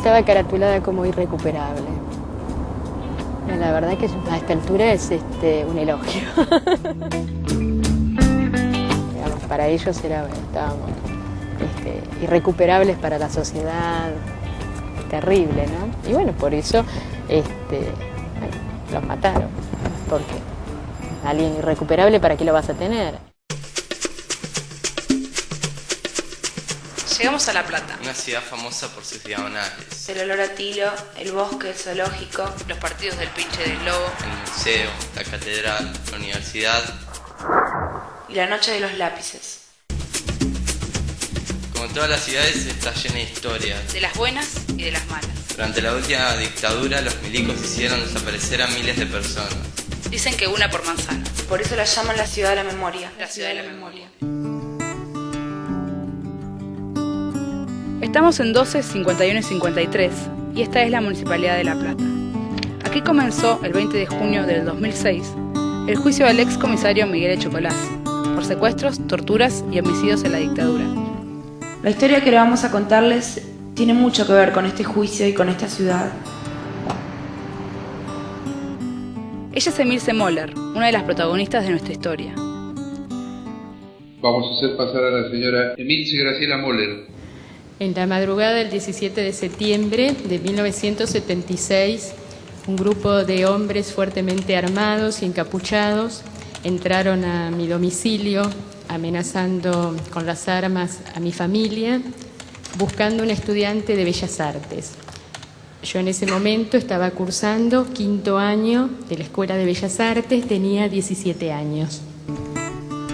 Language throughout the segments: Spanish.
estaba caratulada como irrecuperable. La verdad que a esta altura es un elogio. Digamos, para ellos estábamos irrecuperables para la sociedad, terrible, ¿no? Y bueno, por eso los mataron, porque alguien irrecuperable, ¿para qué lo vas a tener? Llegamos a La Plata. Una ciudad famosa por sus diagonales. El olor a tilo, el bosque, el zoológico, los partidos del pinche del globo, El museo, la catedral, la universidad. y la noche de los lápices. Como todas las ciudades, está llena de historias. De las buenas y de las malas. Durante la última dictadura, los milicos hicieron desaparecer a miles de personas. Dicen que una por manzana. Por eso la llaman la ciudad de la memoria. La ciudad de la memoria. Estamos en 12, 51 y 53 y esta es la Municipalidad de La Plata. Aquí comenzó el 20 de junio del 2006 el juicio al ex comisario Miguel Echocolás por secuestros, torturas y homicidios en la dictadura. La historia que le vamos a contarles tiene mucho que ver con este juicio y con esta ciudad. Ella es Emilce Moller, una de las protagonistas de nuestra historia. Vamos a hacer pasar a la señora Emilce Graciela Moller. En la madrugada del 17 de septiembre de 1976, un grupo de hombres fuertemente armados y encapuchados entraron a mi domicilio, amenazando con las armas a mi familia, buscando un estudiante de Bellas Artes. Yo en ese momento estaba cursando quinto año de la Escuela de Bellas Artes, tenía 17 años.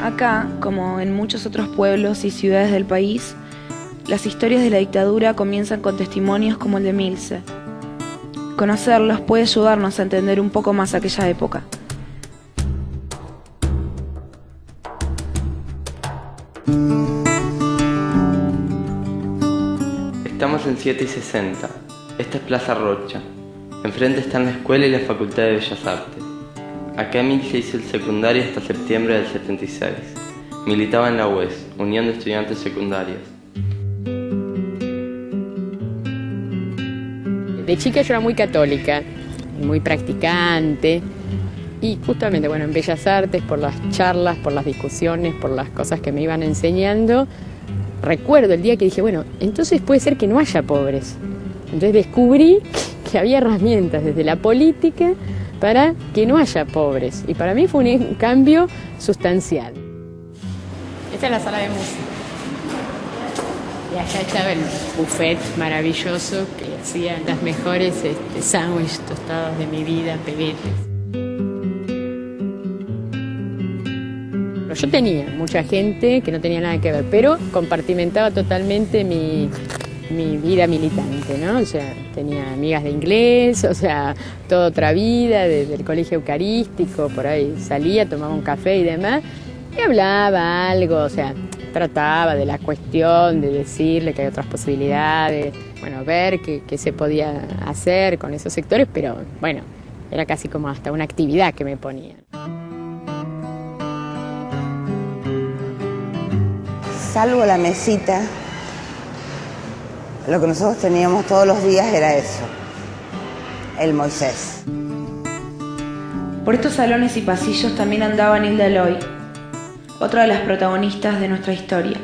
Acá, como en muchos otros pueblos y ciudades del país, las historias de la dictadura comienzan con testimonios como el de Emilce. Conocerlos puede ayudarnos a entender un poco más aquella época. Estamos en 7 y 60. Esta es Plaza Rocha. Enfrente están la escuela y la Facultad de Bellas Artes. Acá Emilce hizo el secundario hasta septiembre del 76. Militaba en la UES, Unión de Estudiantes Secundarios. De chica yo era muy católica, muy practicante y justamente, bueno, en Bellas Artes, por las charlas, por las discusiones, por las cosas que me iban enseñando, recuerdo el día que dije, bueno, entonces puede ser que no haya pobres. Entonces descubrí que había herramientas desde la política para que no haya pobres y para mí fue un cambio sustancial. Esta es la sala de música. Y allá estaba el buffet maravilloso que hacía las mejores sándwiches tostados de mi vida, pebetes. Yo tenía mucha gente que no tenía nada que ver, pero compartimentaba totalmente mi vida militante, ¿no? O sea, tenía amigas de inglés, o sea, toda otra vida, desde el colegio eucarístico, por ahí salía, tomaba un café y demás, y hablaba algo, o sea, trataba de la cuestión, de decirle que hay otras posibilidades, bueno, ver qué se podía hacer con esos sectores, pero bueno, era casi como hasta una actividad que me ponían. Salvo la mesita, lo que nosotros teníamos todos los días era eso, el Moisés. Por estos salones y pasillos también andaba Nilda Eloy, otra de las protagonistas de nuestra historia.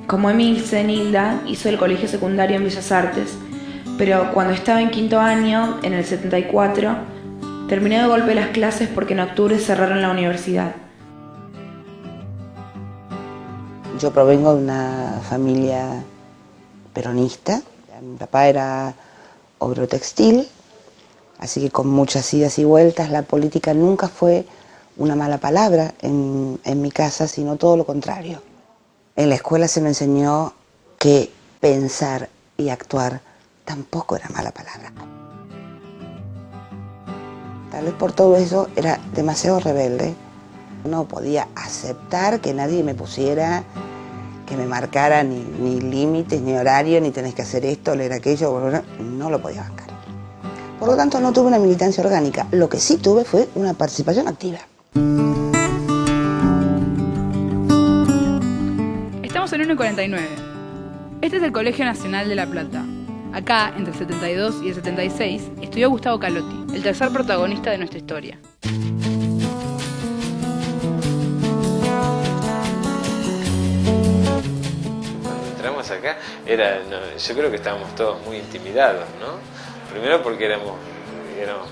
Como Emilce, Nilda hizo el colegio secundario en Bellas Artes, pero cuando estaba en quinto año, en el 74, terminó de golpe las clases porque en octubre cerraron la universidad. Yo provengo de una familia peronista. Mi papá era obrero textil, así que con muchas idas y vueltas la política nunca fue una mala palabra en mi casa, sino todo lo contrario. En la escuela se me enseñó que pensar y actuar tampoco era mala palabra. Tal vez por todo eso era demasiado rebelde. No podía aceptar que nadie me pusiera, que me marcara ni límites, ni horario, ni tenés que hacer esto, leer aquello, no lo podía bancar. Por lo tanto, no tuve una militancia orgánica. Lo que sí tuve fue una participación activa. Estamos en 1 y 49. Este es el Colegio Nacional de La Plata, Acá, entre el 72 y el 76, estudió Gustavo Calotti, el tercer protagonista de nuestra historia. Cuando entramos acá, yo creo que estábamos todos muy intimidados, ¿no? Primero porque éramos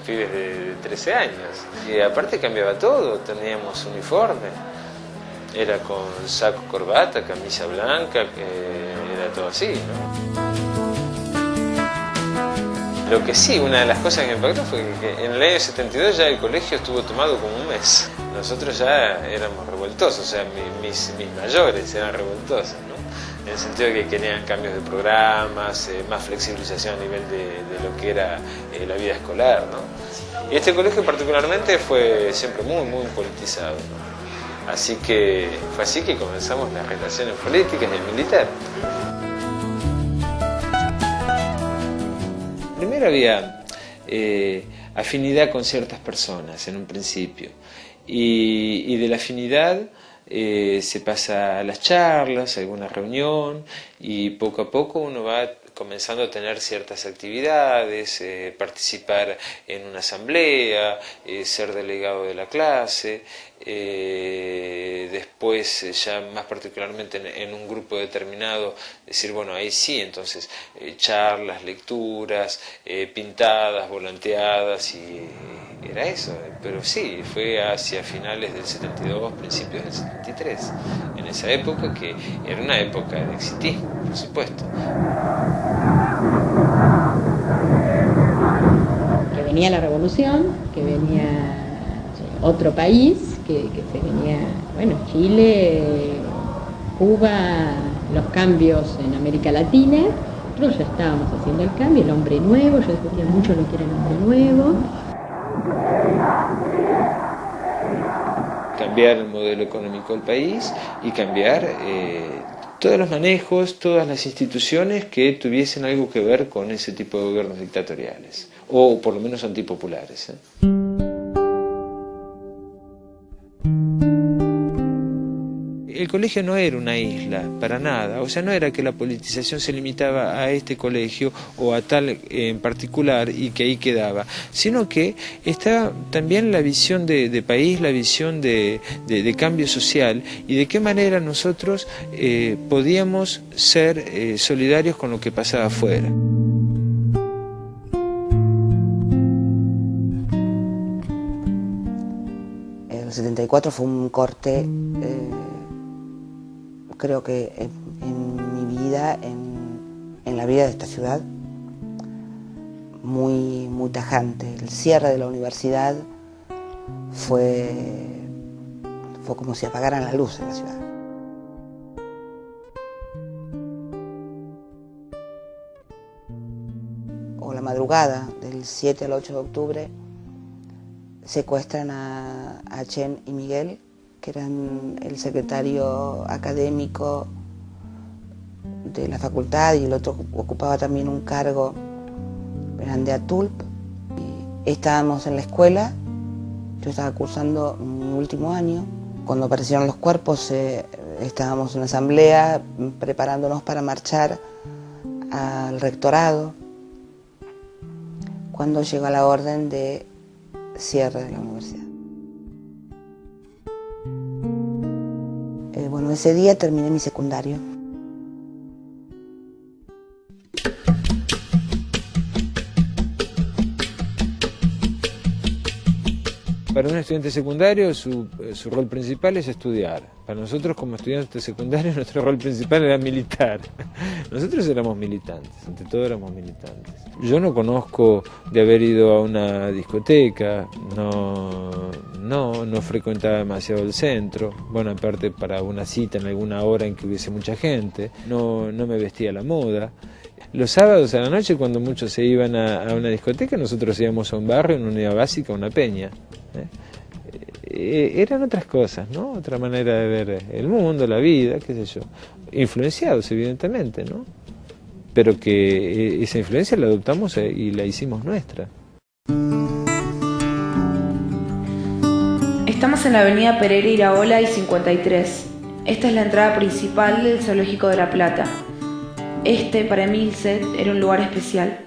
pibes de 13 años. Y aparte cambiaba todo, teníamos uniforme. Era con saco, corbata, camisa blanca, era todo así, ¿no? Lo que sí, una de las cosas que me impactó fue que en el año 72 ya el colegio estuvo tomado como un mes. Nosotros ya éramos revoltosos, o sea, mis mayores eran revoltosos, ¿no? En el sentido de que querían cambios de programas, más flexibilización a nivel de lo que era la vida escolar, ¿no? Y este colegio particularmente fue siempre muy, muy politizado, ¿no? Así que fue así que comenzamos las relaciones políticas y el militar. Primero había afinidad con ciertas personas en un principio y de la afinidad se pasa a las charlas, a alguna reunión y poco a poco uno va comenzando a tener ciertas actividades, participar en una asamblea, ser delegado de la clase, después ya más particularmente en un grupo determinado, decir, bueno, ahí sí, entonces charlas, lecturas, pintadas, volanteadas y era eso, pero sí, fue hacia finales del 72, principios del 73, en esa época que era una época de exitismo, por supuesto. Que venía la revolución, que venía otro país, que se venía, bueno, Chile, Cuba, los cambios en América Latina. Nosotros ya estábamos haciendo el cambio, el hombre nuevo, yo discutía mucho lo que era el hombre nuevo. Cambiar el modelo económico del país y cambiar todos los manejos, todas las instituciones que tuviesen algo que ver con ese tipo de gobiernos dictatoriales, o por lo menos antipopulares. El colegio no era una isla, para nada, o sea, no era que la politización se limitaba a este colegio o a tal en particular y que ahí quedaba, sino que estaba también la visión de país, la visión de cambio social y de qué manera nosotros podíamos ser solidarios con lo que pasaba afuera. El 74 fue un corte, creo que en mi vida, en la vida de esta ciudad, muy, muy tajante. El cierre de la universidad fue como si apagaran la luz en la ciudad. O la madrugada del 7 al 8 de octubre secuestran a Chen y Miguel, que eran el secretario académico de la facultad y el otro ocupaba también un cargo, eran de ATULP. Y estábamos en la escuela, yo estaba cursando mi último año, cuando aparecieron los cuerpos estábamos en asamblea preparándonos para marchar al rectorado, cuando llegó la orden de cierre de la universidad. Bueno, ese día terminé mi secundario. Para un estudiante secundario su rol principal es estudiar. Para nosotros como estudiantes secundarios nuestro rol principal era militar. Nosotros éramos militantes, ante todo éramos militantes. Yo no conozco de haber ido a una discoteca, no frecuentaba demasiado el centro, bueno, aparte para una cita en alguna hora en que hubiese mucha gente, no me vestía a la moda. Los sábados a la noche, cuando muchos se iban a una discoteca, nosotros íbamos a un barrio, una unidad básica, una peña. Eran otras cosas, ¿no? Otra manera de ver el mundo, la vida, qué sé yo. Influenciados, evidentemente, ¿no? Pero que esa influencia la adoptamos y la hicimos nuestra. Estamos en la avenida Pereira Iraola y 53. Esta es la entrada principal del Zoológico de La Plata. Este, para Emilce, era un lugar especial.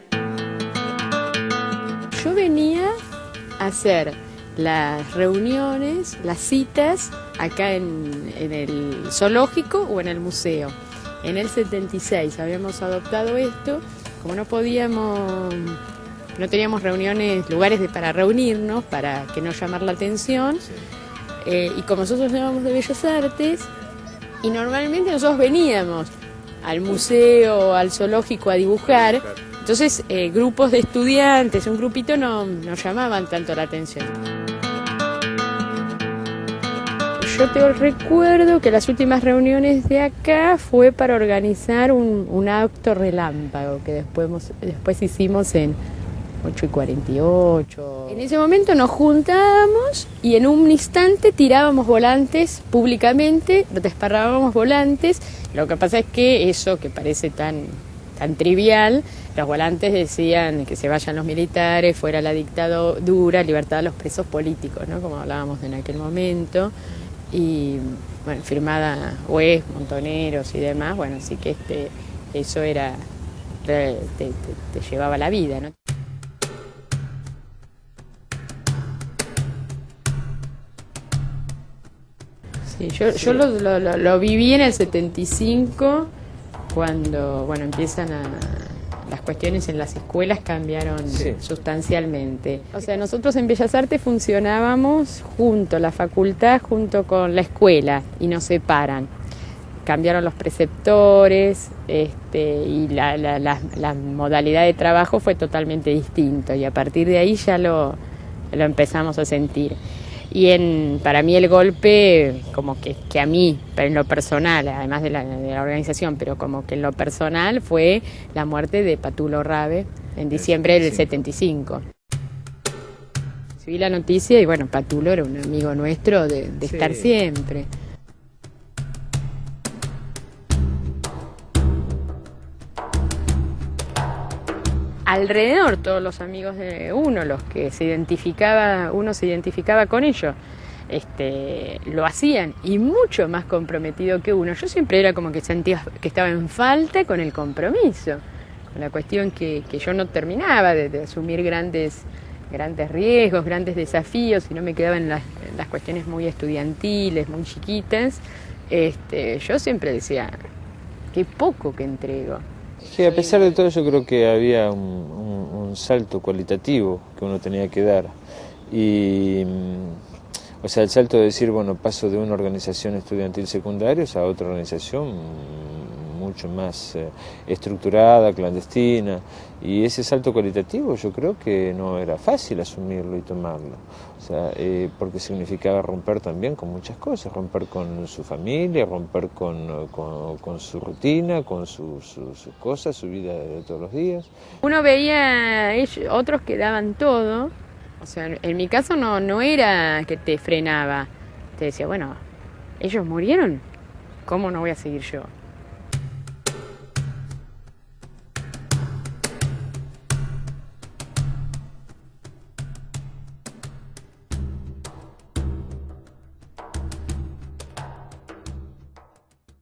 Yo venía a hacer las reuniones, las citas, acá en el zoológico o en el museo. En el 76 habíamos adoptado esto, como no teníamos reuniones, lugares para reunirnos, para que no llamar la atención, y como nosotros llamamos de Bellas Artes, y normalmente nosotros veníamos al museo, al zoológico a dibujar, entonces grupos de estudiantes, un grupito no llamaban tanto la atención. Yo te recuerdo que las últimas reuniones de acá fue para organizar un acto relámpago que después hicimos en 8:48. En ese momento nos juntábamos y en un instante tirábamos volantes públicamente, desparrábamos volantes. Lo que pasa es que eso que parece tan trivial, los volantes decían que se vayan los militares, fuera la dictadura, libertad a los presos políticos, ¿no? Como hablábamos en aquel momento. Y bueno, firmada Hues, Montoneros y demás, bueno, sí que eso era, te llevaba la vida, ¿no? Sí, yo lo viví en el 75, cuando, bueno, empiezan las cuestiones en las escuelas cambiaron sustancialmente. O sea, nosotros en Bellas Artes funcionábamos la facultad junto con la escuela, y nos separan. Cambiaron los preceptores, y la modalidad de trabajo fue totalmente distinto, y a partir de ahí ya lo empezamos a sentir. Y para mí el golpe, como que a mí, pero en lo personal, además de la organización, pero como que en lo personal fue la muerte de Patulo Rabe en diciembre del 75. Vi la noticia y bueno, Patulo era un amigo nuestro de estar siempre. Alrededor todos los amigos de uno, los que uno se identificaba con ellos, lo hacían, y mucho más comprometido que uno. Yo siempre era como que sentía que estaba en falta con el compromiso, con la cuestión que yo no terminaba de asumir grandes riesgos, grandes desafíos, y no me quedaba en las cuestiones muy estudiantiles, muy chiquitas. Yo siempre decía, qué poco que entrego. Que a pesar de todo yo creo que había un salto cualitativo que uno tenía que dar. Y, o sea, el salto de decir, bueno, paso de una organización estudiantil secundaria a otra organización mucho más estructurada, clandestina, y ese salto cualitativo yo creo que no era fácil asumirlo y tomarlo, o sea, porque significaba romper también con muchas cosas, romper con su familia, romper con su rutina, con sus cosas, su vida de todos los días. Uno veía otros que daban todo, o sea, en mi caso no era que te frenaba, te decía, bueno, ellos murieron, ¿cómo no voy a seguir yo?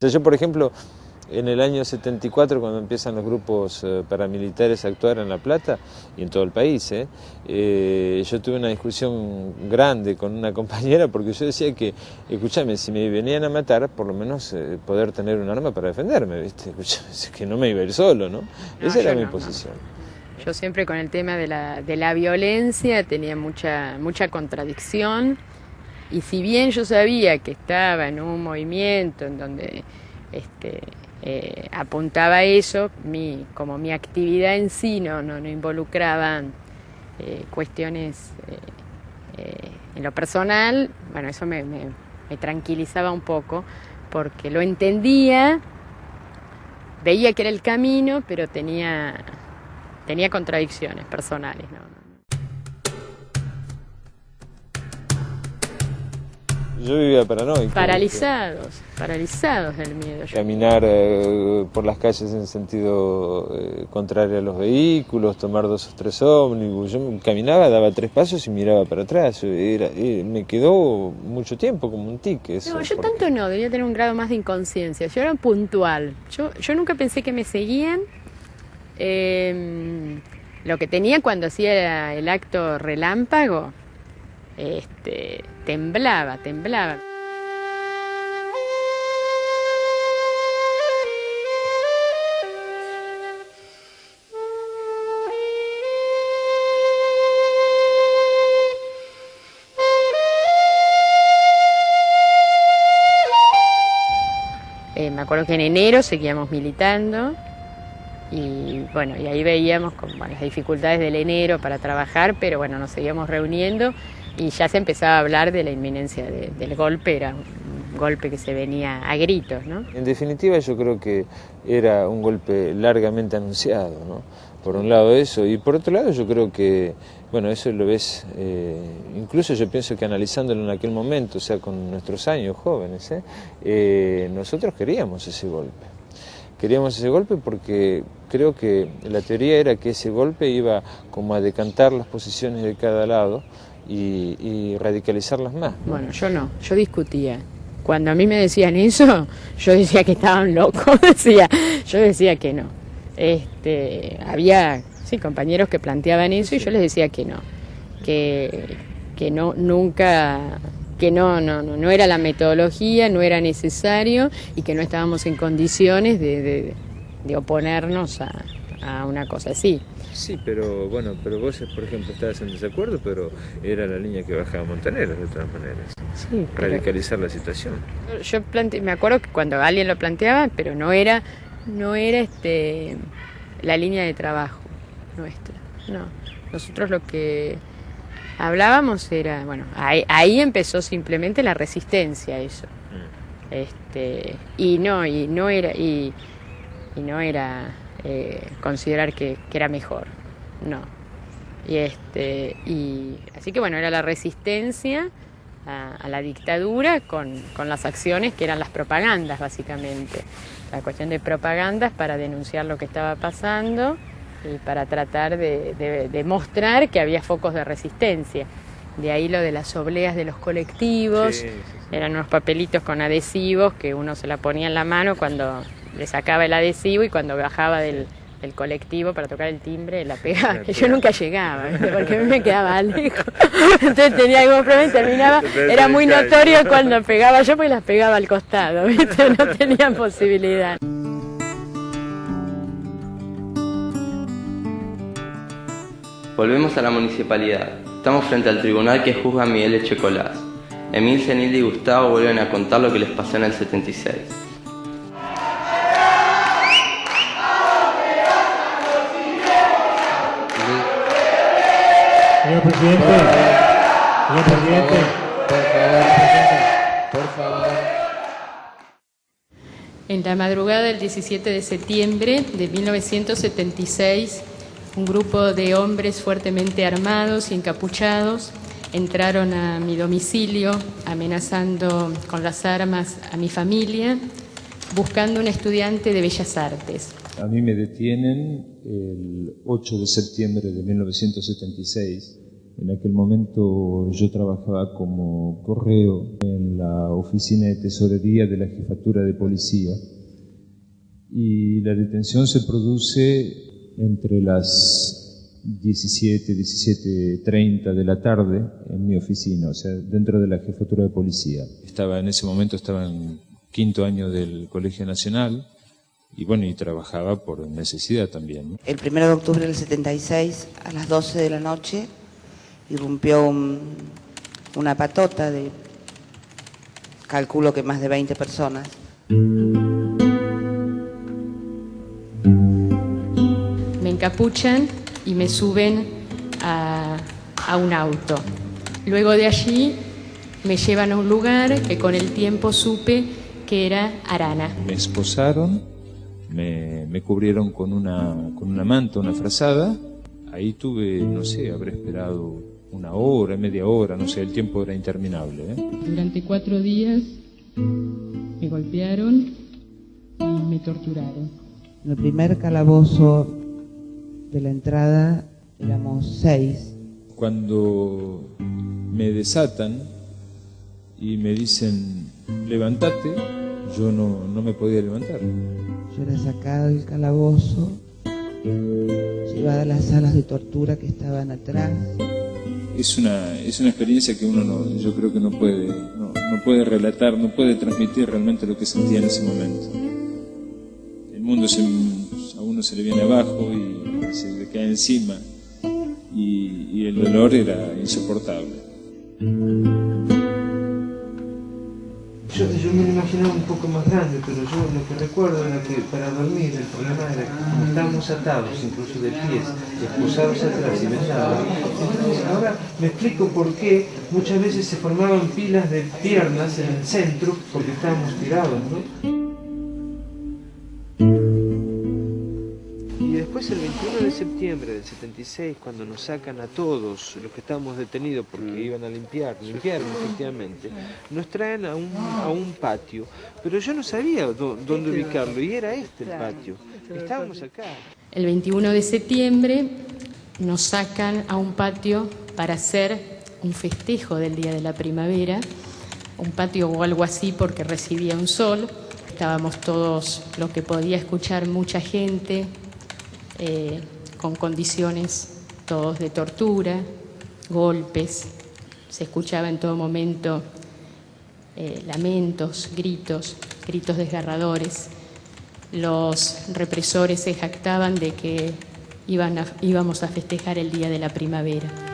Yo, por ejemplo, en el año 74, cuando empiezan los grupos paramilitares a actuar en La Plata y en todo el país, yo tuve una discusión grande con una compañera porque yo decía que, escúchame, si me venían a matar, por lo menos poder tener un arma para defenderme, ¿viste? Escuchame, que no me iba a ir solo, ¿no? Esa era mi posición. Yo siempre con el tema de la violencia tenía mucha contradicción. Y si bien yo sabía que estaba en un movimiento en donde apuntaba a eso, como mi actividad en sí no involucraba cuestiones en lo personal, bueno, eso me tranquilizaba un poco, porque lo entendía, veía que era el camino, pero tenía contradicciones personales, ¿no? Yo vivía paranoico. Paralizados del miedo. Caminar por las calles en sentido contrario a los vehículos, tomar 2 o 3 ómnibus. Yo caminaba, daba 3 pasos y miraba para atrás. Me quedó mucho tiempo como un tic eso. No, yo tanto no, debía tener un grado más de inconsciencia. Yo era puntual. Yo nunca pensé que me seguían. Lo que tenía cuando hacía el acto relámpago, temblaba. Me acuerdo que en enero seguíamos militando. Y bueno, y ahí veíamos las dificultades del enero para trabajar, pero bueno, nos seguíamos reuniendo y ya se empezaba a hablar de la inminencia del golpe, era un golpe que se venía a gritos, ¿no? En definitiva yo creo que era un golpe largamente anunciado, ¿no? Por un lado eso, y por otro lado yo creo que, bueno, eso lo ves, incluso yo pienso que analizándolo en aquel momento, o sea, con nuestros años jóvenes, nosotros queríamos ese golpe. Queríamos ese golpe porque creo que la teoría era que ese golpe iba como a decantar las posiciones de cada lado y radicalizarlas más, ¿no? Bueno, yo no, yo discutía. Cuando a mí me decían eso, yo decía que estaban locos, yo decía que no. Había compañeros que planteaban eso y yo les decía que no, que no, nunca... que no era la metodología, no era necesario y que no estábamos en condiciones de oponernos a una cosa así. Sí, pero bueno, vos, por ejemplo, estabas en desacuerdo, pero era la línea que bajaba Montaneros de todas maneras. Sí, radicalizar la situación. Yo me acuerdo que cuando alguien lo planteaba, pero no era la línea de trabajo nuestra, no. Nosotros lo que hablábamos era, bueno, ahí empezó simplemente la resistencia a eso. Y no era considerar que era mejor, no. Y así que bueno, era la resistencia a la dictadura con las acciones que eran las propagandas, básicamente. La cuestión de propagandas para denunciar lo que estaba pasando y para tratar de mostrar que había focos de resistencia. De ahí lo de las obleas de los colectivos, sí. Eran unos papelitos con adhesivos que uno se la ponía en la mano cuando le sacaba el adhesivo y cuando bajaba del colectivo para tocar el timbre la pegaba, que yo nunca llegaba, ¿viste? Porque a mí me quedaba lejos, entonces tenía algún problema y terminaba, era muy notorio cuando pegaba yo porque las pegaba al costado, ¿viste? No tenía posibilidad. Volvemos a la municipalidad. Estamos frente al tribunal que juzga a Miguel Echecolás. Emil, Zenilda y Gustavo vuelven a contar lo que les pasó en el 76. Señor presidente, por favor. En la madrugada del 17 de septiembre de 1976, un grupo de hombres fuertemente armados y encapuchados entraron a mi domicilio amenazando con las armas a mi familia, buscando un estudiante de Bellas Artes. A mí me detienen el 8 de septiembre de 1976. En aquel momento yo trabajaba como correo en la oficina de tesorería de la jefatura de policía y la detención se produce entre las 17:30 de la tarde en mi oficina, o sea, dentro de la jefatura de policía. En ese momento estaba en 5º año del Colegio Nacional y bueno, y trabajaba por necesidad también, ¿no? El 1 de octubre del 76, a las 12 de la noche, irrumpió una patota de, calculo que más de 20 personas. Me encapuchan y me suben a un auto. Luego de allí me llevan a un lugar que con el tiempo supe que era Arana. Me esposaron, me cubrieron con una manta, una frazada. Ahí tuve, no sé, habré esperado una hora, media hora, no sé, el tiempo era interminable. Durante 4 días me golpearon y me torturaron. En el primer calabozo de la entrada éramos 6. Cuando me desatan y me dicen, levántate, yo no me podía levantar. Yo era sacada del calabozo, llevada a las salas de tortura que estaban atrás. Es una experiencia que uno yo creo que no puede relatar, no puede transmitir realmente lo que sentía en ese momento. El mundo a uno se le viene abajo y se le cae encima y el dolor era insoportable. Yo me lo imaginaba un poco más grande, pero yo lo que recuerdo era que para dormir el problema era que como estábamos atados, incluso de pies, expulsados atrás y vendados. Entonces ahora me explico por qué muchas veces se formaban pilas de piernas en el centro, porque estábamos tirados, ¿no? Y después el 21 de septiembre del 76, cuando nos sacan a todos los que estábamos detenidos porque iban a limpiaron efectivamente, nos traen a un patio, pero yo no sabía dónde ubicarlo y era este el patio, estábamos acá. El 21 de septiembre nos sacan a un patio para hacer un festejo del Día de la Primavera, un patio o algo así porque recibía un sol, estábamos todos, lo que podía escuchar mucha gente, con condiciones todos de tortura, golpes, se escuchaba en todo momento lamentos, gritos desgarradores. Los represores se jactaban de que íbamos a festejar el Día de la Primavera.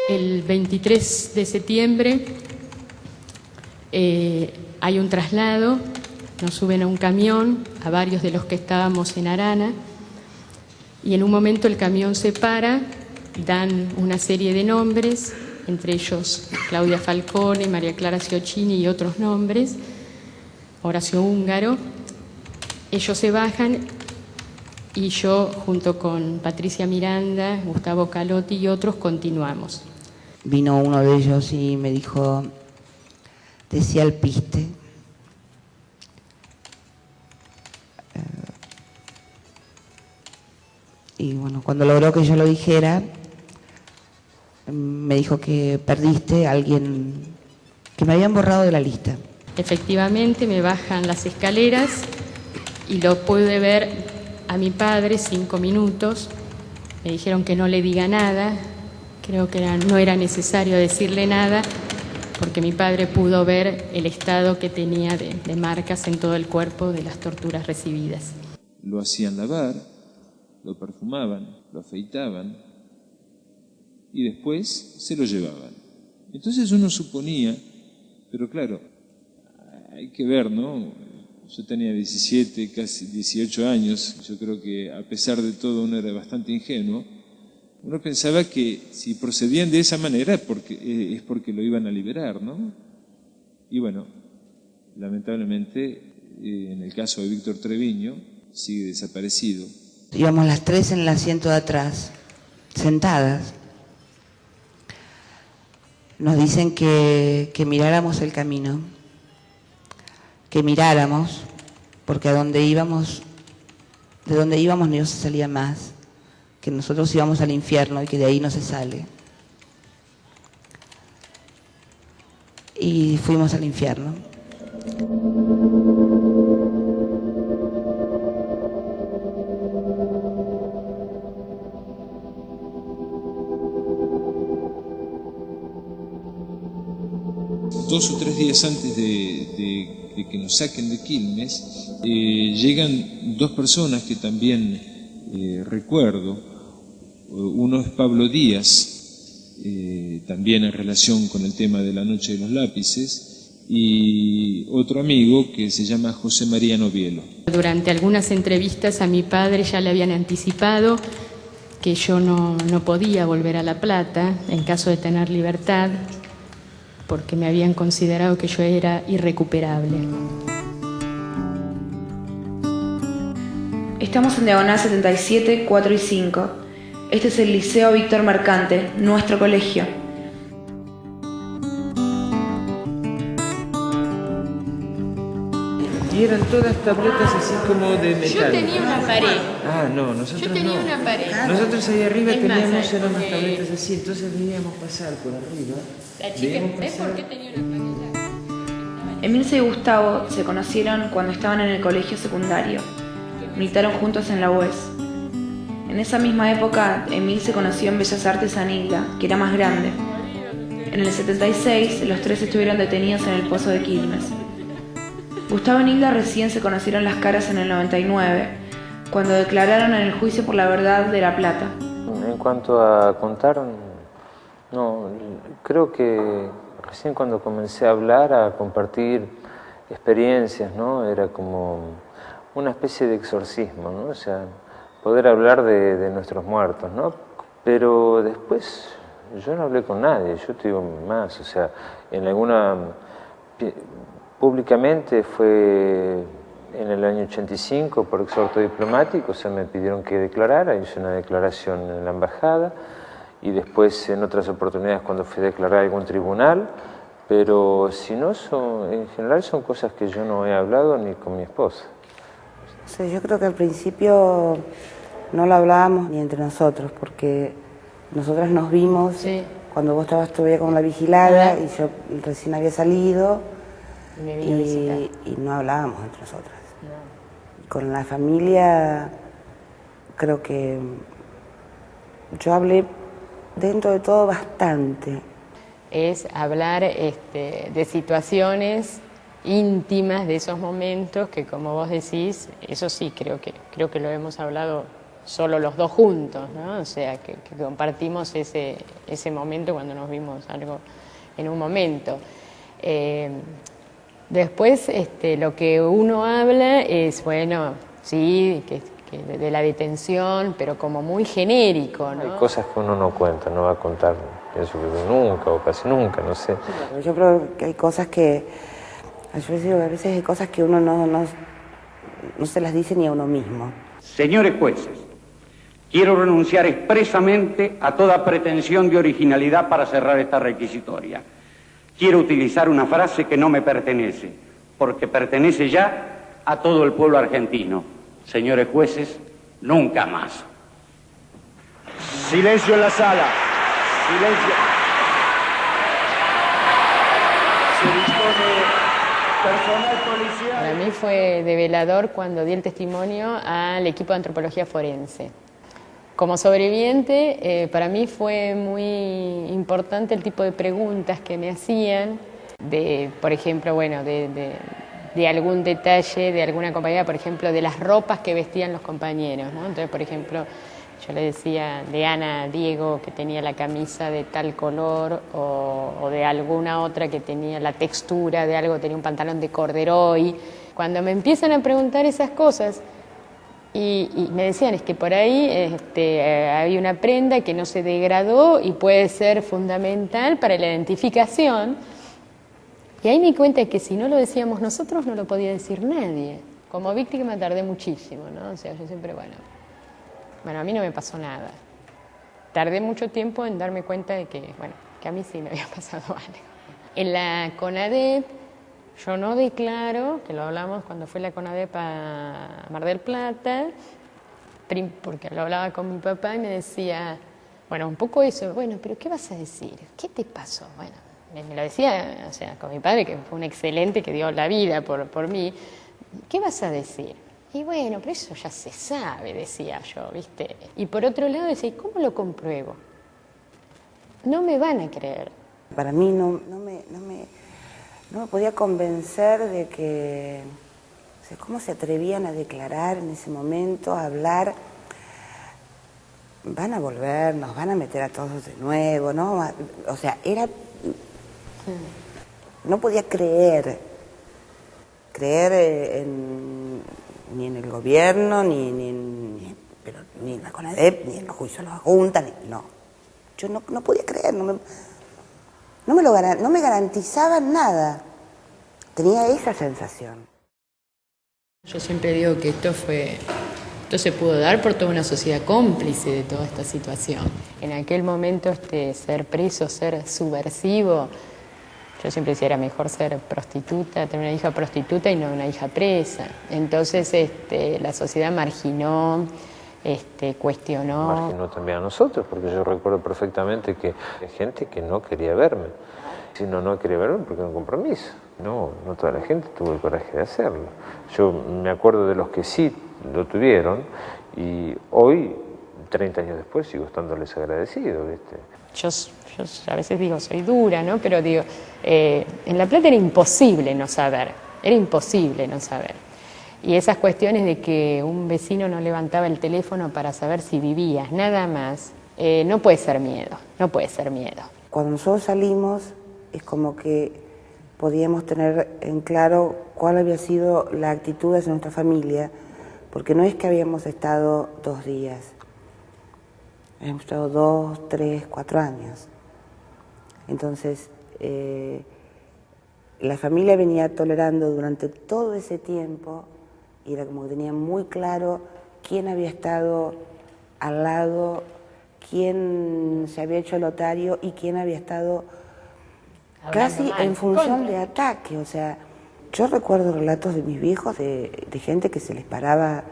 El 23 de septiembre hay un traslado, nos suben a un camión, a varios de los que estábamos en Arana, y en un momento el camión se para, dan una serie de nombres, entre ellos Claudia Falcone, María Clara Ciocchini y otros nombres, Horacio Húngaro. Ellos se bajan y yo, junto con Patricia Miranda, Gustavo Calotti y otros, continuamos. Vino uno de ellos y me dijo, decía Alpiste. Y bueno, cuando logró que yo lo dijera, me dijo que perdiste a alguien, que me habían borrado de la lista. Efectivamente, me bajan las escaleras y lo pude ver a mi padre 5 minutos. Me dijeron que no le diga nada. Creo que no era necesario decirle nada porque mi padre pudo ver el estado que tenía de marcas en todo el cuerpo de las torturas recibidas. Lo hacían lavar, lo perfumaban, lo afeitaban y después se lo llevaban. Entonces uno suponía, pero claro, hay que ver, ¿no? Yo tenía 17, casi 18 años, yo creo que a pesar de todo uno era bastante ingenuo. Uno pensaba que si procedían de esa manera es porque lo iban a liberar, ¿no? Y bueno, lamentablemente, en el caso de Víctor Treviño, sigue desaparecido. Íbamos las 3 en el asiento de atrás, sentadas. Nos dicen que miráramos el camino, que miráramos, porque de donde íbamos no se salía más, que nosotros íbamos al infierno y que de ahí no se sale. Y fuimos al infierno. Dos o 3 días antes de que nos saquen de Quilmes, llegan 2 personas que también recuerdo. Uno es Pablo Díaz, también en relación con el tema de la Noche de los Lápices, y otro amigo que se llama José María Novielo. Durante algunas entrevistas a mi padre ya le habían anticipado que yo no podía volver a La Plata en caso de tener libertad, porque me habían considerado que yo era irrecuperable. Estamos en Diagonal 77, 4 y 5. Este es el Liceo Víctor Mercante, nuestro colegio. Y eran todas tabletas así como de metal. Yo tenía una pared. Ah, no, nosotros Yo tenía una pared. Nosotros ahí arriba Es más, teníamos eran unas tabletas así, entonces veíamos pasar por arriba. La chica, ¿ves por qué tenía una pared? Emilce y Gustavo se conocieron cuando estaban en el colegio secundario. Militaron juntos en la UES. En esa misma época, Emil se conoció en Bellas Artes Anilda, que era más grande. En el 76, los tres estuvieron detenidos en el Pozo de Quilmes. Gustavo y Nilda recién se conocieron las caras en el 99, cuando declararon en el juicio por la verdad de La Plata. En cuanto a contar, no, creo que recién cuando comencé a hablar, a compartir experiencias, ¿no? Era como una especie de exorcismo, ¿no? O sea, poder hablar de nuestros muertos, ¿no? Pero después yo no hablé con nadie, yo te digo más, o sea, en alguna... Públicamente fue en el año 85 por exhorto diplomático, o sea, me pidieron que declarara, hice una declaración en la embajada y después en otras oportunidades cuando fui a declarar a algún tribunal, pero si no, en general son cosas que yo no he hablado ni con mi esposa. O sea, yo creo que al principio no lo hablábamos ni entre nosotros, porque nosotras nos vimos cuando vos estabas todavía con la vigilada y yo recién había salido. Y no hablábamos entre nosotras. No. Con la familia creo que yo hablé dentro de todo bastante. Es hablar de situaciones íntimas de esos momentos que, como vos decís, eso sí creo que lo hemos hablado solo los dos juntos, ¿no? O sea, que compartimos ese momento cuando nos vimos algo en un momento. Después, lo que uno habla es, bueno, sí, que de la detención, pero como muy genérico, ¿no? Hay cosas que uno no cuenta, no va a contar, pienso que nunca o casi nunca, no sé. Yo creo que hay cosas que, yo digo, a veces hay cosas que uno no se las dice ni a uno mismo. Señores jueces, quiero renunciar expresamente a toda pretensión de originalidad para cerrar esta requisitoria. Quiero utilizar una frase que no me pertenece, porque pertenece ya a todo el pueblo argentino. Señores jueces, nunca más. Silencio en la sala. Silencio. Se dispone personal policial. Para mí fue develador cuando di el testimonio al equipo de antropología forense. Como sobreviviente, para mí fue muy importante el tipo de preguntas que me hacían, por ejemplo, bueno, de algún detalle, de alguna compañera, por ejemplo, de las ropas que vestían los compañeros, ¿no? Entonces, por ejemplo, yo le decía de Ana a Diego que tenía la camisa de tal color, o de alguna otra que tenía la textura de algo, tenía un pantalón de corderoy. Cuando me empiezan a preguntar esas cosas, y me decían, es que por ahí hay una prenda que no se degradó y puede ser fundamental para la identificación. Y ahí me di cuenta de que si no lo decíamos nosotros, no lo podía decir nadie. Como víctima tardé muchísimo, ¿no? O sea, yo siempre, bueno, a mí no me pasó nada. Tardé mucho tiempo en darme cuenta de que a mí sí me había pasado algo. En la CONADEP, yo no declaro, que lo hablamos cuando fue la CONADEP a Mar del Plata, porque lo hablaba con mi papá y me decía, bueno, un poco eso, bueno, pero ¿qué vas a decir? ¿Qué te pasó? Bueno, me lo decía, o sea, con mi padre, que fue un excelente, que dio la vida por mí. ¿Qué vas a decir? Y bueno, pero eso ya se sabe, decía yo, ¿viste? Y por otro lado decía, ¿cómo lo compruebo? No me van a creer. Para mí no me podía convencer de que, o sea, cómo se atrevían a declarar en ese momento, a hablar. Van a volver, nos van a meter a todos de nuevo, ¿no? O sea, no podía creer ni en el gobierno, ni en la CONADEP, ni en los juicios de la Junta, no. Yo no podía creer, no me garantizaban nada. Tenía esa sensación. Yo siempre digo que esto se pudo dar por toda una sociedad cómplice de toda esta situación. En aquel momento ser preso, ser subversivo, yo siempre decía era mejor ser prostituta, tener una hija prostituta y no una hija presa. Entonces la sociedad marginó, cuestionó. Marginó también a nosotros, porque yo recuerdo perfectamente que hay gente que no quería verme. Si no quería verme porque era un compromiso. No toda la gente tuvo el coraje de hacerlo. Yo me acuerdo de los que sí lo tuvieron y hoy, 30 años después, sigo estándoles agradecido, ¿viste? Yo a veces digo, soy dura, ¿no? Pero digo, en La Plata era imposible no saber. Y esas cuestiones de que un vecino no levantaba el teléfono para saber si vivías, nada más, no puede ser miedo. Cuando nosotros salimos, es como que podíamos tener en claro cuál había sido la actitud de nuestra familia, porque no es que habíamos estado 2 días, habíamos estado 2, 3, 4 años. Entonces, la familia venía tolerando durante todo ese tiempo y era como que tenía muy claro quién había estado al lado, quién se había hecho lotario y quién había estado casi en función de ataque. O sea, yo recuerdo relatos de mis viejos de gente que se les paraba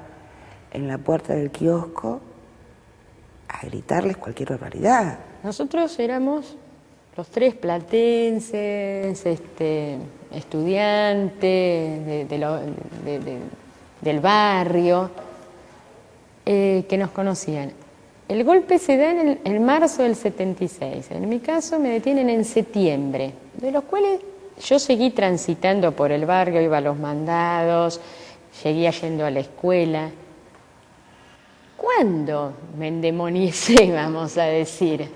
en la puerta del kiosco a gritarles cualquier barbaridad. Nosotros éramos los 3 platenses, estudiantes del barrio, que nos conocían. El golpe se da en marzo del 76. En mi caso me detienen en septiembre, de los cuales yo seguí transitando por el barrio, iba a los mandados, seguía yendo a la escuela. ¿Cuándo me endemoniecé, vamos a decir?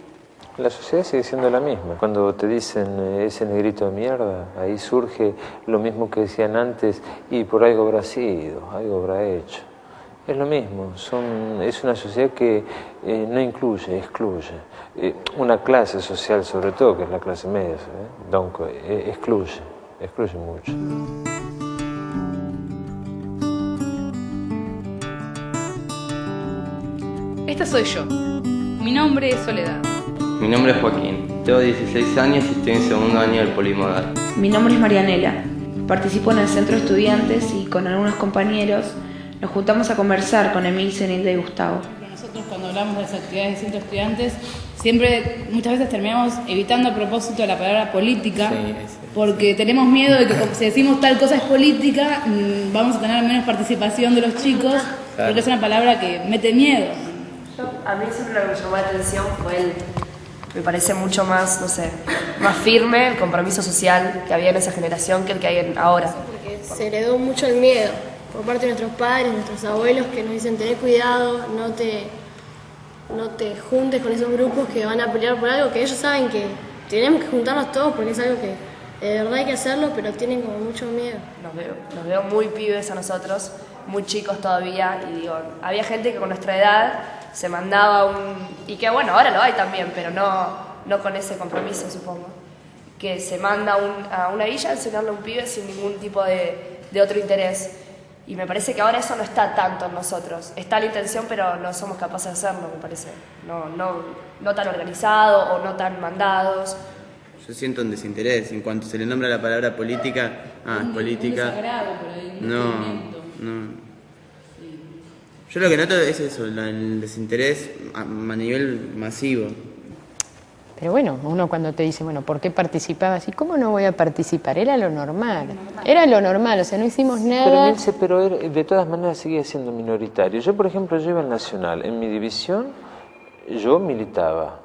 La sociedad sigue siendo la misma. Cuando te dicen ese negrito de mierda, ahí surge lo mismo que decían antes, y por algo habrá sido, algo habrá hecho. Es lo mismo, es una sociedad que no incluye, excluye. Una clase social, sobre todo, que es la clase media, donc, excluye mucho. Esta soy yo. Mi nombre es Soledad. Mi nombre es Joaquín, tengo 16 años y estoy en 2º año del Polimodal. Mi nombre es Marianela. Participo en el centro de estudiantes y con algunos compañeros nos juntamos a conversar con Emilce, Nilda y Gustavo. Nosotros cuando hablamos de las actividades del centro de estudiantes, muchas veces terminamos evitando a propósito la palabra política, porque tenemos miedo de que si decimos tal cosa es política, vamos a tener menos participación de los chicos, porque es una palabra que mete miedo. A mí siempre lo que me llamó la atención fue me parece mucho más, más firme el compromiso social que había en esa generación que el que hay ahora. Porque se heredó mucho el miedo por parte de nuestros padres, nuestros abuelos, que nos dicen tener cuidado, no te juntes con esos grupos que van a pelear por algo que ellos saben que tenemos que juntarnos todos porque es algo que de verdad hay que hacerlo, pero tienen como mucho miedo. Los veo muy pibes a nosotros, muy chicos todavía, y digo, había gente que con nuestra edad se mandaba y que bueno, ahora lo hay también, pero no con ese compromiso, supongo, que se manda a una villa a enseñarle a un pibe sin ningún tipo de otro interés. Y me parece que ahora eso no está tanto en nosotros. Está la intención, pero no somos capaces de hacerlo, me parece. No tan organizado o no tan mandados. Yo siento un desinterés. En cuanto se le nombra la palabra política, es política. No. Yo lo que noto es eso, el desinterés a nivel masivo. Pero bueno, uno cuando te dice, bueno, ¿por qué participabas? ¿Y cómo no voy a participar? Era lo normal. Era lo normal, o sea, no hicimos nada. Pero de todas maneras seguía siendo minoritario. Yo, por ejemplo, iba al Nacional. En mi división, yo militaba.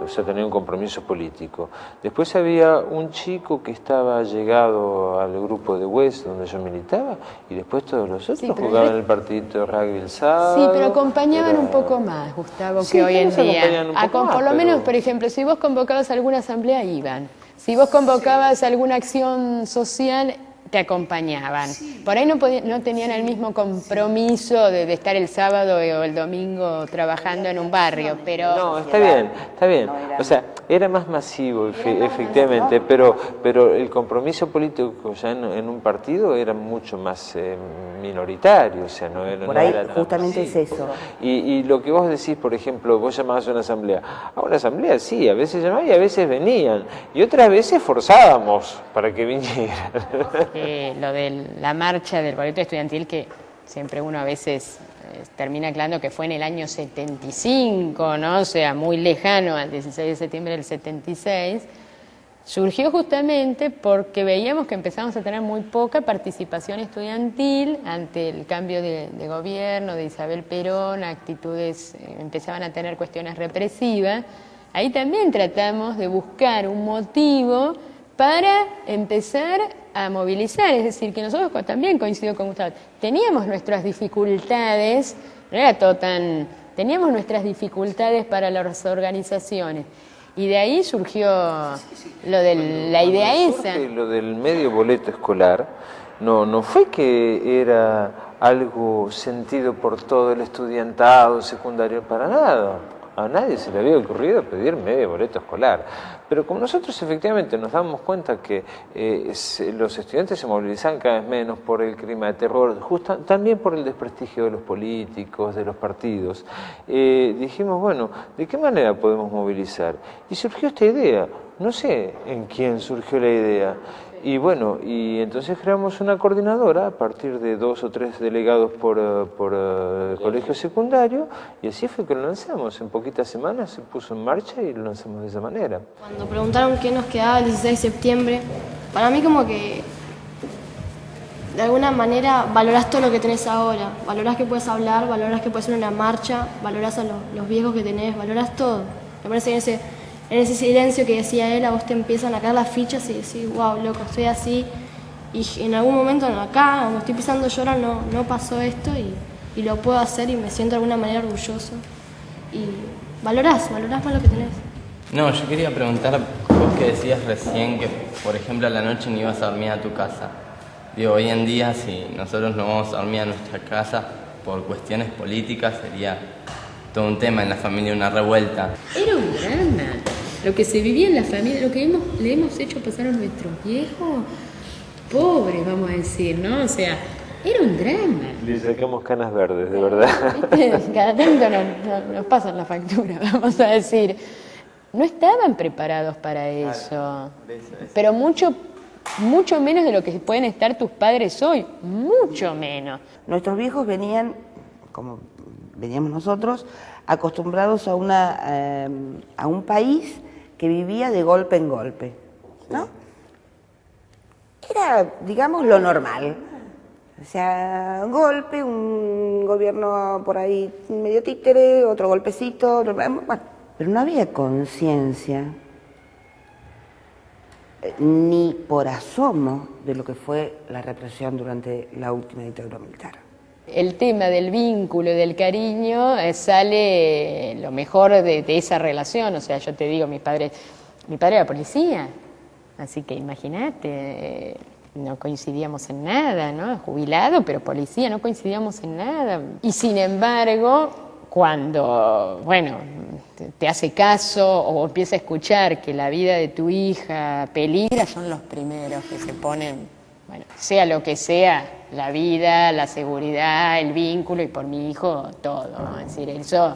O sea, tenía un compromiso político. Después había un chico que estaba llegado al grupo de West, donde yo militaba, y después todos los otros jugaban el partidito de rugby el sábado. Sí, pero acompañaban un poco más, Gustavo, que hoy en día. Por lo menos, por ejemplo, si vos convocabas alguna asamblea, iban. Si vos convocabas alguna acción social, te acompañaban. Por ahí no tenían el mismo compromiso de estar el sábado o el domingo trabajando en un barrio, pero... No, está bien. O sea, era más masivo, efectivamente, pero el compromiso político ya en un partido era mucho más minoritario, o sea, no era... Por ahí no era justamente es eso. Y lo que vos decís, por ejemplo, vos llamabas a una asamblea. A una asamblea sí, a veces llamaban y a veces venían. Y otras veces forzábamos para que vinieran. Lo de la marcha del boleto estudiantil, que siempre uno a veces termina aclarando que fue en el año 75, ¿no? O sea, muy lejano al 16 de septiembre del 76, surgió justamente porque veíamos que empezamos a tener muy poca participación estudiantil ante el cambio de gobierno de Isabel Perón, actitudes, empezaban a tener cuestiones represivas. Ahí también tratamos de buscar un motivo para empezar a movilizar, es decir, que nosotros también, coincido con Gustavo, teníamos nuestras dificultades, no era todo tan... teníamos nuestras dificultades para las organizaciones, y de ahí surgió lo de la idea esa. Lo del medio boleto escolar no fue que era algo sentido por todo el estudiantado secundario, para nada. A nadie se le había ocurrido pedir medio boleto escolar. Pero como nosotros efectivamente nos damos cuenta que los estudiantes se movilizaban cada vez menos por el clima de terror, también por el desprestigio de los políticos, de los partidos, dijimos, bueno, ¿de qué manera podemos movilizar? Y surgió esta idea, no sé en quién surgió la idea. Y bueno, y entonces creamos una coordinadora a partir de 2 o 3 delegados por colegio secundario, y así fue que lo lanzamos. En poquitas semanas se puso en marcha y lo lanzamos de esa manera. Cuando preguntaron qué nos quedaba el 16 de septiembre, para mí como que de alguna manera valorás todo lo que tenés ahora, valorás que puedes hablar, valorás que puedes hacer una marcha, valorás a los viejos que tenés, valorás todo. Me parece que en ese silencio que decía él, a vos te empiezan a caer las fichas y decís, wow, loco, estoy así. Y en algún momento acá, cuando estoy pisando llora, no pasó esto y lo puedo hacer y me siento de alguna manera orgulloso. Y valorás más lo que tenés. No, yo quería preguntar, vos que decías recién que, por ejemplo, a la noche no ibas a dormir a tu casa. Digo, hoy en día, si nosotros no vamos a dormir a nuestra casa por cuestiones políticas, sería todo un tema en la familia, una revuelta. Era un drama. Lo que se vivía en la familia, lo que le hemos hecho pasar a nuestros viejos, pobres, vamos a decir, ¿no? O sea, era un drama. Le sacamos canas verdes, de verdad. Cada tanto nos pasan la factura, vamos a decir. No estaban preparados para eso. Pero mucho menos de lo que pueden estar tus padres hoy, mucho menos. Nuestros viejos venían, como veníamos nosotros, acostumbrados a un país que vivía de golpe en golpe, ¿no? Era, digamos, lo normal. O sea, golpe, un gobierno por ahí medio títere, otro golpecito, bueno, pero no había conciencia ni por asomo de lo que fue la represión durante la última dictadura militar. El tema del vínculo y del cariño sale lo mejor de esa relación. O sea, yo te digo, mi padre era policía, así que imagínate, no coincidíamos en nada, ¿no? Jubilado, pero policía, no coincidíamos en nada. Y sin embargo, cuando, bueno, te hace caso o empieza a escuchar que la vida de tu hija peligra, son los primeros que se ponen, bueno, sea lo que sea, la vida, la seguridad, el vínculo, y por mi hijo todo, ¿no? Es decir, eso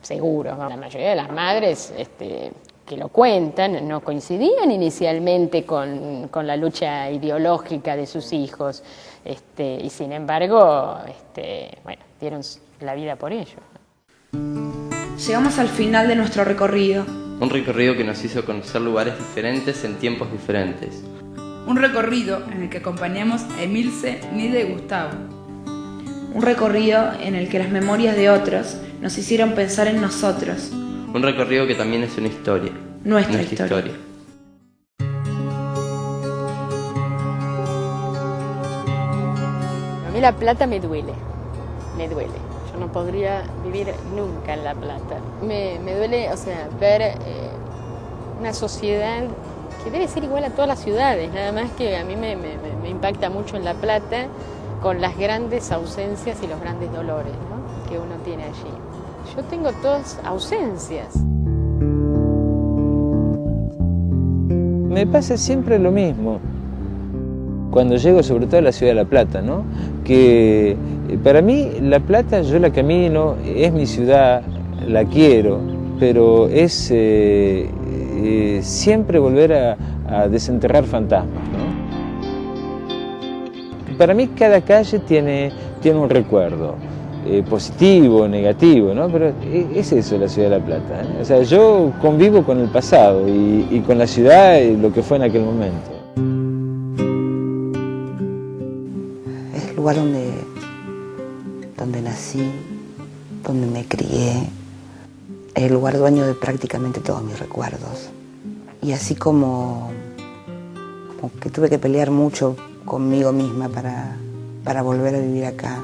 seguro, ¿no? La mayoría de las madres que lo cuentan no coincidían inicialmente con la lucha ideológica de sus hijos, y sin embargo, bueno, dieron la vida por ello. Llegamos al final de nuestro recorrido. Un recorrido que nos hizo conocer lugares diferentes en tiempos diferentes. Un recorrido en el que acompañamos a Emilce, Nilda y Gustavo. Un recorrido en el que las memorias de otros nos hicieron pensar en nosotros. Un recorrido que también es una historia. Nuestra historia. A mí La Plata me duele. Yo no podría vivir nunca en La Plata. Me duele, o sea, ver una sociedad que debe ser igual a todas las ciudades, nada más que a mí me impacta mucho en La Plata con las grandes ausencias y los grandes dolores, ¿no?, que uno tiene allí. Yo tengo todas ausencias. Me pasa siempre lo mismo. Cuando llego sobre todo a la ciudad de La Plata, ¿no?, que para mí La Plata yo la camino, es mi ciudad, la quiero, pero es siempre volver a desenterrar fantasmas, ¿no? Para mí cada calle tiene un recuerdo, positivo, negativo, ¿no? Pero es eso la ciudad de La Plata, ¿eh? O sea, yo convivo con el pasado y con la ciudad y lo que fue en aquel momento. Es el lugar donde nací, donde me crié. Es el lugar dueño de prácticamente todos mis recuerdos. Y así como que tuve que pelear mucho conmigo misma para volver a vivir acá,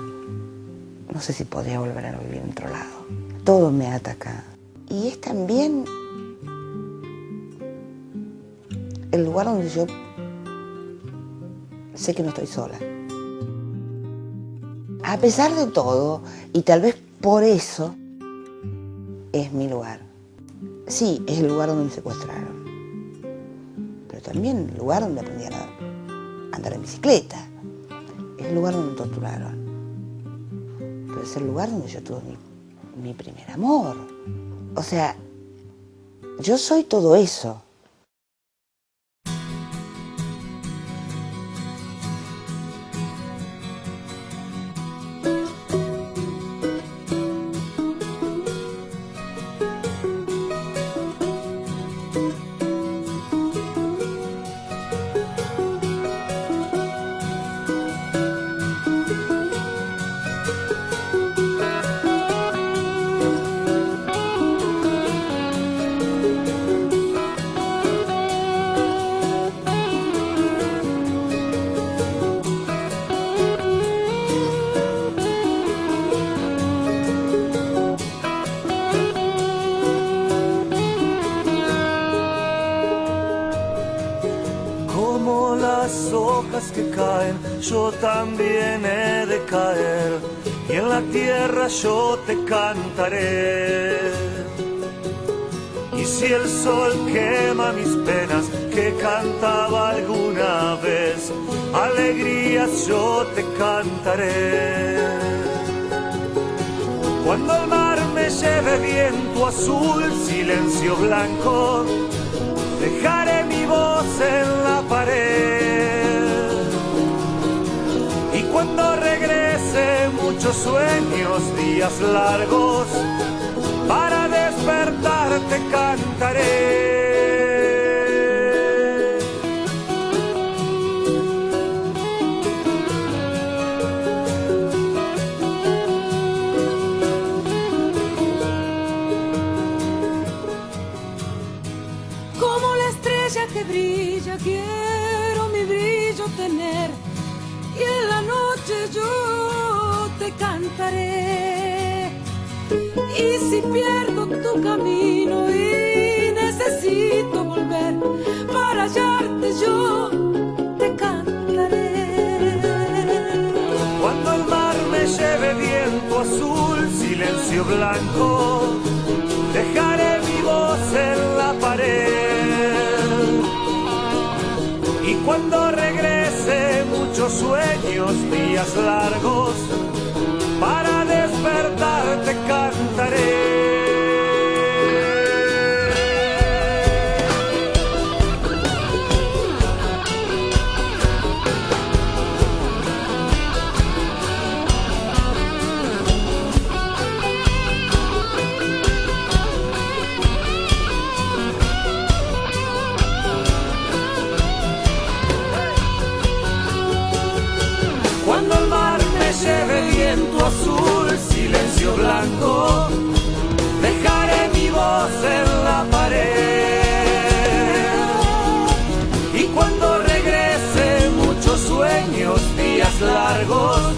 no sé si podría volver a vivir en otro lado. Todo me ata acá. Y es también el lugar donde yo sé que no estoy sola. A pesar de todo, y tal vez por eso, es mi lugar. Sí, es el lugar donde me secuestraron, pero también el lugar donde aprendí a andar en bicicleta. Es el lugar donde me torturaron, pero es el lugar donde yo tuve mi primer amor. O sea, yo soy todo eso. Que caen, yo también he de caer, y en la tierra yo te cantaré. Y si el sol quema mis penas, que cantaba alguna vez, alegrías yo te cantaré. Cuando el mar me lleve viento azul, silencio blanco, dejaré mi voz en la pared. Cuando regrese muchos sueños, días largos, para despertarte cantaré. Como la estrella que brilla, quiero mi brillo tener. Y en la noche yo te cantaré. Y si pierdo tu camino y necesito volver para hallarte, yo te cantaré. Cuando el mar me lleve viento azul, silencio blanco, dejaré mi voz en la pared. Y cuando regrese muchos sueños, días largos, para despertarte cantaré. Lleve viento azul, silencio blanco, dejaré mi voz en la pared. Y cuando regrese muchos sueños, días largos,